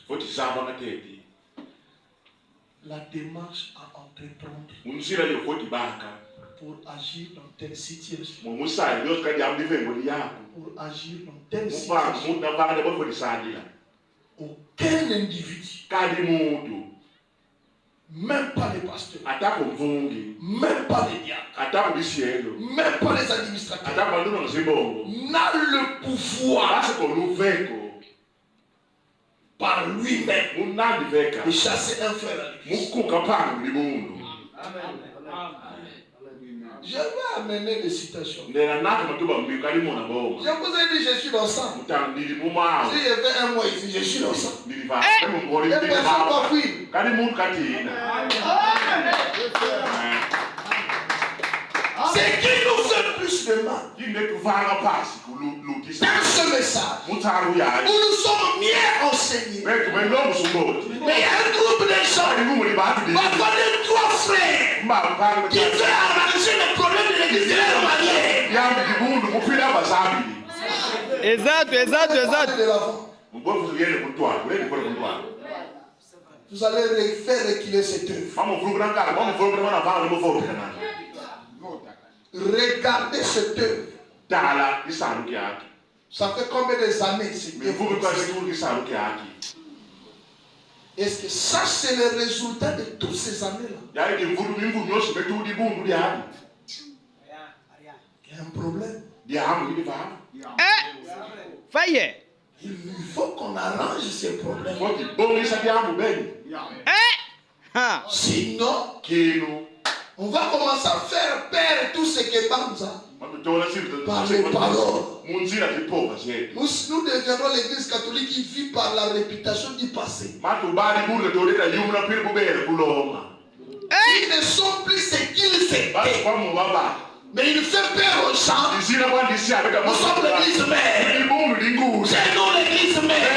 la démarche à entreprendre pour agir dans telle situation. Pour agir dans telle situation. Aucun individu Même pas les pasteurs. Même pas les diacres. Même pas les administrateurs. N'a le pouvoir par lui-même de chasser un frère à l'église. Je vais amener des citations. Je vous ai dit, je suis dans ça. Si j'ai fait un mois ici, je suis dans ça. Il y a personne qui va fuir. Ce qui nous fait plus de mal dans ce message, où nous sommes mieux enseignés. Mais il y a un groupe de gens, parfois de trois frères, qui veulent arranger le problème de l'église de leur manière. Exato. Vous allez faire reculer cette œuvre. Regardez cette œuvre. Ça fait combien des années est-ce que ça c'est le résultat de toutes ces années-là? Il y a un problème. Faye. Il faut qu'on arrange ces problèmes. Sinon, on va commencer à faire perdre tout ce que Banza par les paroles. Nous deviendrons l'église catholique qui vit par la réputation du passé. Ils ne sont plus ce qu'ils étaient. Mais il fait peur aux gens. Nous sommes l'église mère. C'est nous l'église mère.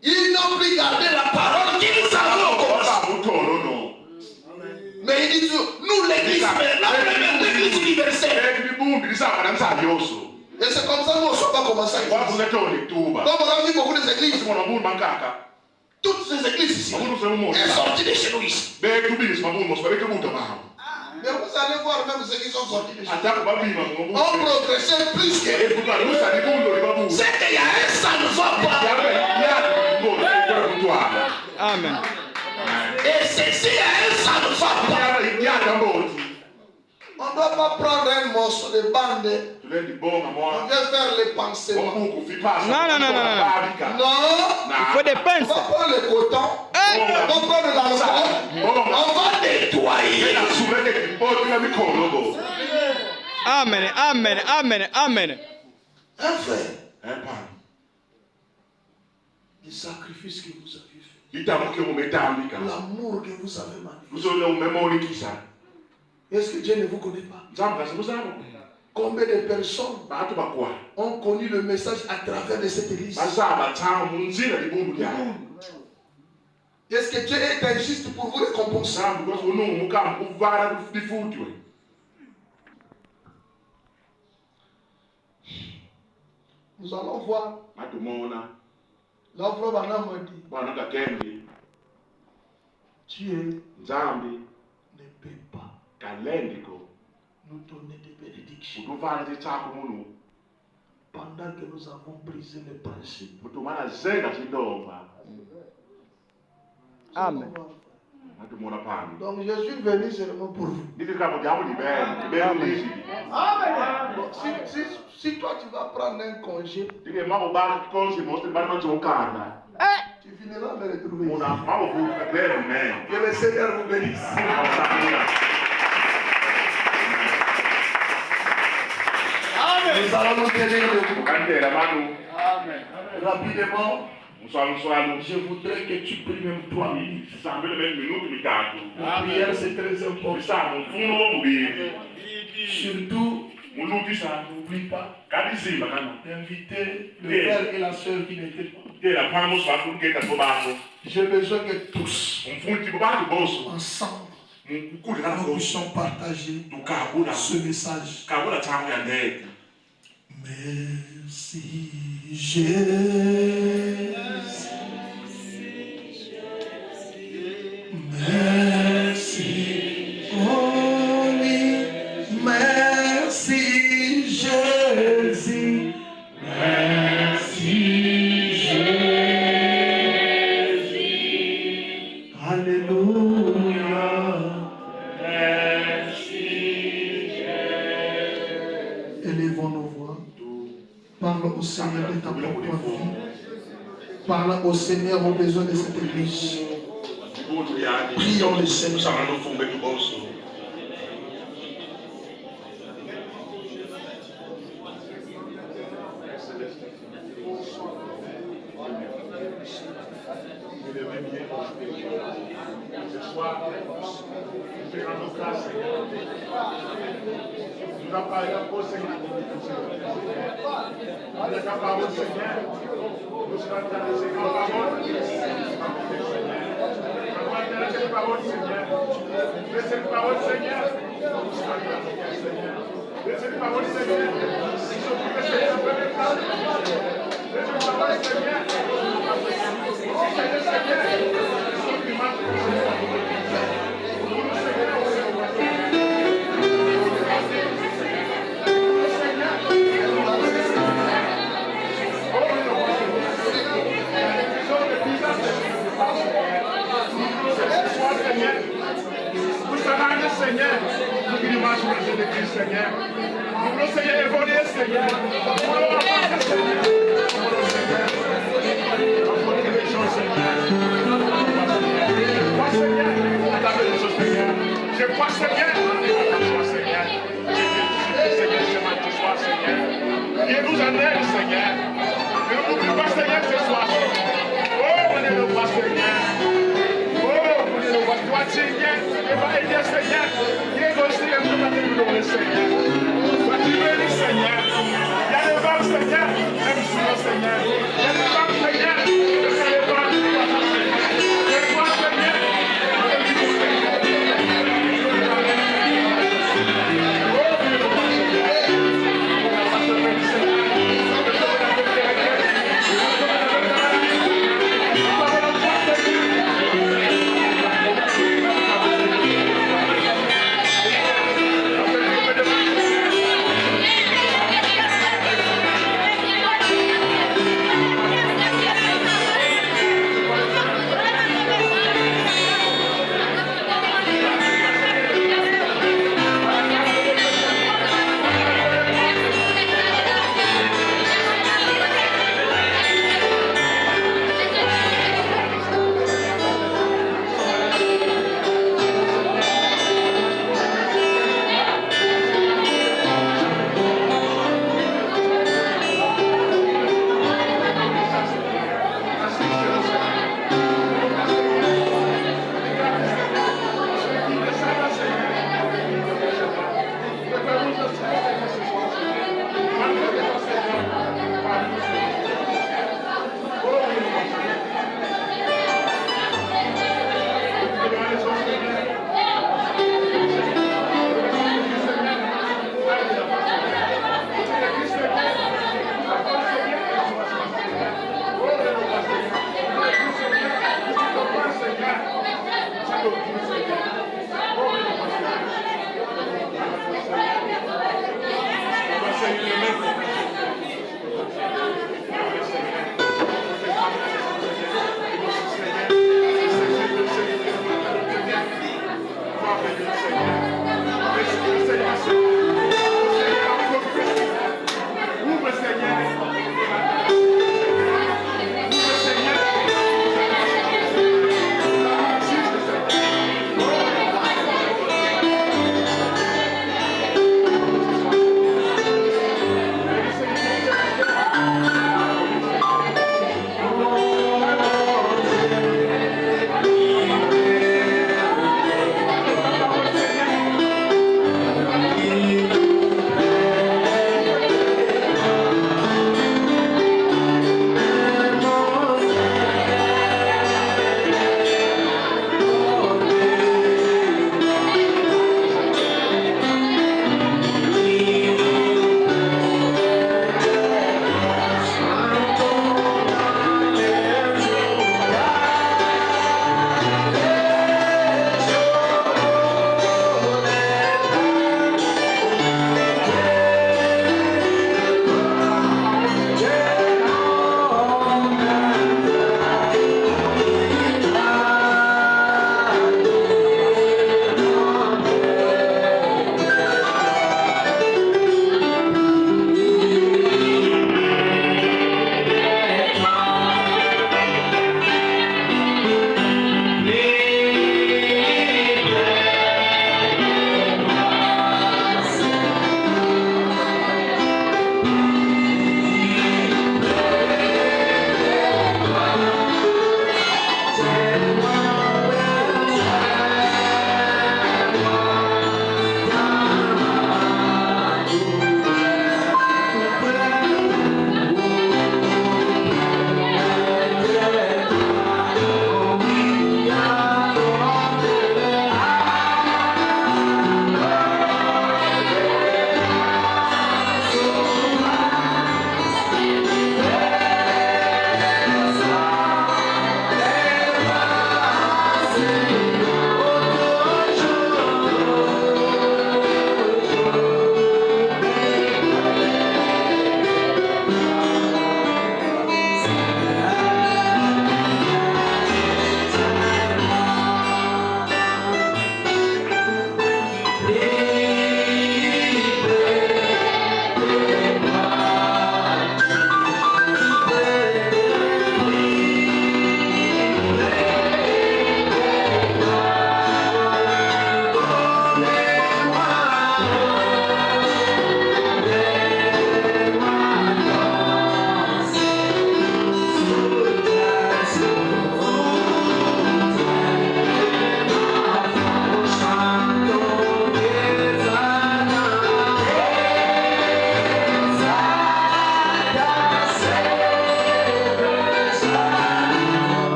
Ils n'ont plus gardé la parole qu'ils avaient au commencement. Mais ils disent, nous l'église mère, la première église universelle. Et c'est comme ça que nous ne sommes pas commencés. Comme on a vu beaucoup d'églises. Toutes ces églises ici, elles sont sorties de chez nous ici. Mais vous allez voir même ceux qui sont sortis de chez nous. On progressait plus que. C'est qu'il y a un, ça ne va pas. Amen. Et ceci, il y a un, ça ne va pas. On ne doit pas prendre un morceau de bande. On vient faire les pansements. Non. Il faut des pinces. On va prendre le coton. On va prendre l'argent. On va nettoyer. Amen. Un frère. Le sacrifice que vous avez fait. L'amour que vous avez manifesté. Est-ce que Dieu ne vous connaît pas? Combien de personnes ont connu le message à travers de cette église? Est-ce que Dieu est injuste pour vous récompenser? Nous allons voir. L'enfant Bana m'a dit, Dieu ne peut pas nous donner des bénédictions pendant que nous avons brisé les principes. Amen. Donc je suis venu seulement pour vous. Bon, si toi tu vas prendre un congé, tu finiras me retrouver ici. Que le Seigneur vous bénisse. Nous allons nous tenir debout. Rapidement. Je voudrais que tu pries même 3 minutes. La prière c'est très important. Surtout, n'oublie pas d'inviter le frère et la soeur qui n'étaient pas. J'ai besoin que tous, ensemble, nous puissions partager ce message. Merci Jésus. Merci. Oh oui. Merci Jésus. Merci Jésus. Alléluia. Élevons nos voix. Parle au Seigneur de ta propre vie. Parle au Seigneur aux besoins de cette église. Prions le Seigneur. Ce soir, nous te rendons grâce, Seigneur. Nous n'avons pas eu la parole, Seigneur. Avec la parole, Seigneur. Nous serons intéressés par la parole. Nous serons intéressés par la parole, Seigneur. Laissez la parole, Seigneur. Nous serons intéressés, Seigneur. Laissez la parole, Seigneur. Nous sommes prêts, Seigneur, à faire les plans. Laissez la parole, Seigneur. Seigneur, nous voulons marcher dans le Christ, Seigneur. Nous voulons, Seigneur, évoluer, Seigneur. Nous voulons avancer, Seigneur. Nous voulons, Seigneur, apporter les choses, Seigneur. Moi, Seigneur, attaquer les choses, Seigneur. Je crois, Seigneur, à ta joie, Seigneur. Je Seigneur, je m'en te sois, Seigneur. Viens nous en aide, Seigneur. Ne nous oublie pas, Seigneur, ce soir. Oh, venez le voir, Seigneur. Toi, Seigneur, et va aider, Seigneur. Viens aussi et nous battre le Seigneur. Toi, tu bénis, Seigneur. Il y a les femmes, Seigneur, même sur le Seigneur. Il y a les femmes, Seigneur, que c'est les femmes qui doivent faire. Les femmes, Seigneur,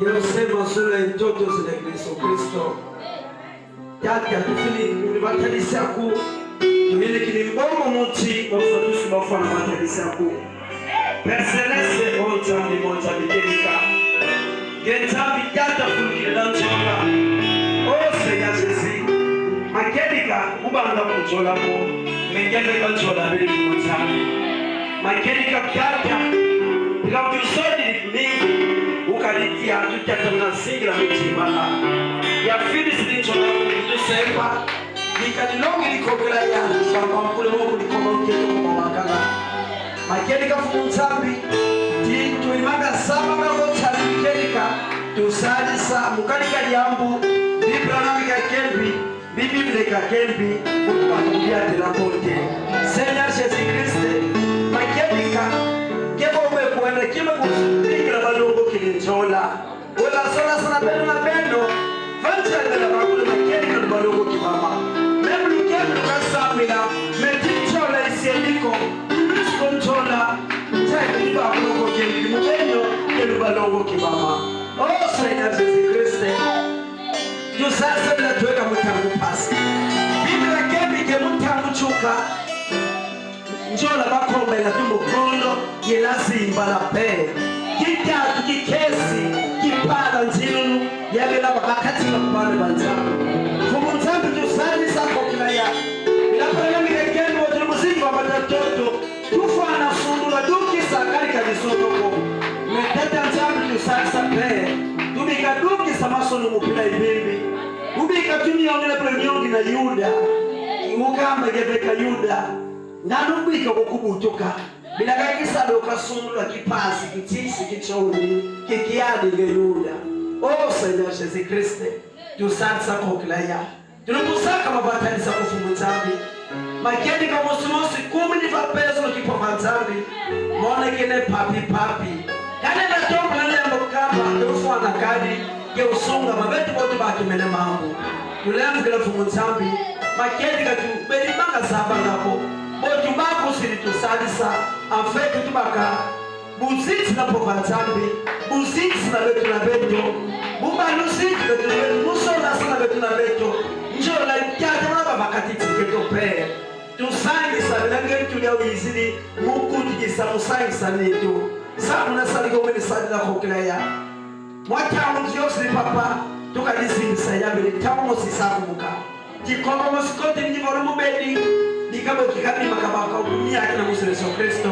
tunasema sura ya mtoto za Yesu Kristo. Tati atufili unibatalisa ku. Tuwili kilimbomo muti wafatusi wafana batalisa ku. Perselese onja mimoja mikelika. Genta vitata fulkila nchola. Ose ya Jezi. Makelika ubanga kuchola mo. Mengele kanchola bili kumoja. Makelika kata. Bila kusodi mingi. Ukalitia tutata mnasingira mchibala. Ya Philistine nchola kutusepa. Nikanilongi likogela ya. Kwa mkule mungu likoma uketo kwa wakala. Makelika fumuntambi. Tuimanga saba kako chalikelika. Tusadisa mukalika liambu. Bibranamika kelbi. Bibiblika kelbi. Mungu atukudia telakote. Seigneur Jésus Christ. Makelika. Kebo uwe kuwende kima kusubikila balongo kilinjola. Ula sola sana beno na beno. Vanchanga na bakule makelika na balongo kibama. Memblu keblu kasamina. Medinchola isiendiko. Controla, sai di balongo kelbi. Mubenyo kelu balongo kibama. Oh Seigneur Jésus Christ. Tu sasa bila tuweka mtangu pasi. Biblia kelbi ke mtangu chuka. Njola bakomba ila tumukondo yelasimba la pe. Kitatu kikesi kipala nzilulu yabela bakati bakubale banzamu. Fumunzamu tusali sako kila ya. Bila kwa mikekendo wa muziki wa matatoto tufana fundula duki sakari kabisotoko. Metata nzamu tusali sa pe. Tubika duki samasonu mupila ibimbi. Ubika tuniongele prenyongi na Yuda. Mukamba gebeka Yuda. Nanubika kukubutuka bila kakisa doka sumula kipasi kitisi kichoni kikiadi ngeyuda. Oh Seigneur Jésus Christ, tu sansa koklaya tunakusaka mabatani sa kufumunzabi makeni kama simosi 10,000 peso kipomanzabi mone kene papi kane na tombo na lembo kama ndofu anakadi ke usunga mabeti bote baki mene mambo tulembu kila fumunzabi makeni katu beli manga saba napo botu bako siritu salisa afetu tubaka buziti na povanzambi buziti na betu na beto bubaluziti betu na beto musola sana betu na beto njola kata maba makatiti keto pe tusangisa bilange tulia wizili mukutijisa musangisa neto sabu na saliko mweni sadila koklaya mwatamu tiyosili papa tukadisingisa yabili tamu sisaku muka tikoma musikote njivoro mubedi Dikabo kikabi makabaka umia kina Yesu Kristo.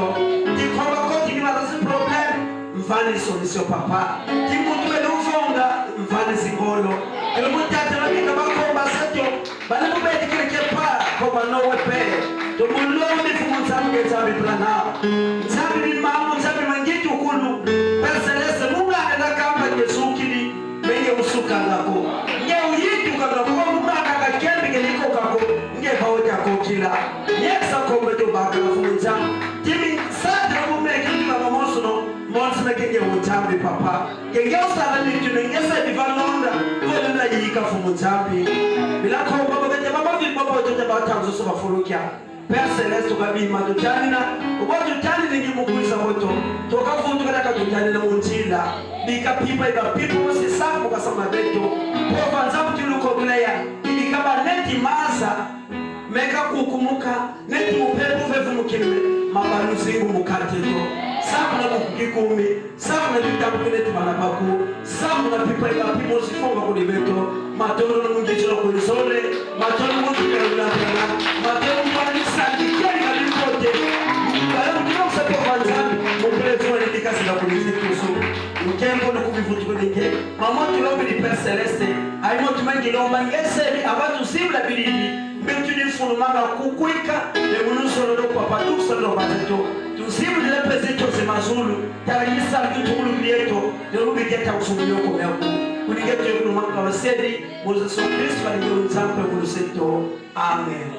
Dikomba koti ni marazi problem. Mfani solution papa. Dikutume nufonga mfani singolo. Kelumutate na kikabako basato. Bana mubedi kile pa ko banowe pe. To mulombi fumunzamu nzabi plana. Nzabi ni mamu nzabi mangitu kulu. Perselese munga enda kamba Yesu kili menye usuka ngako. Ngeu yitu kagabo mumaka kakembe keliko kako. Hoja kokila yesa kombe to bakala funza timi sadra mumeke kama mosono monsna kenge utambi papa kenge usala ni tunengesa divalonda wala na yika fumunzabi bila komba bakete baba vipopo tote batanzo soba furukia perselese tukabima tutanina uboto tani ni mukuisa moto tokafuntu kataka tutanina munjila bika pipa iba pipa wasisapo kasama beto kwa vanzabu tiluko kulaya ibikaba neti maza meka kukumuka neti mupepu vevu mukime mabaluzingu mukateto sabu na mukukikumi sabu na vitabu kuneti manabaku sabu na pipa ila pimo sifonga kulibeto matono na mungichilo kulisole matono mukikira ulapena matono mpanisa kikeri kalikote kaya mkina usapo vanzani mupefu na nidikasi la kulizitusu mkembo na kubivutu kunike mamotu lobi ni perseleste aimotu mengi lomba ngeseri abatu sibla bilidi Betuni fulumanga kukwika Emunuso lolo papa Duksa lolo batato Tusimu nile prezito semazulu Tarayisa kitungulu lieto Nerubi geta usumiyoko meaku Unigeto yunumanga wasedi Moses Christ Faliyo nzampe muluseto Amen.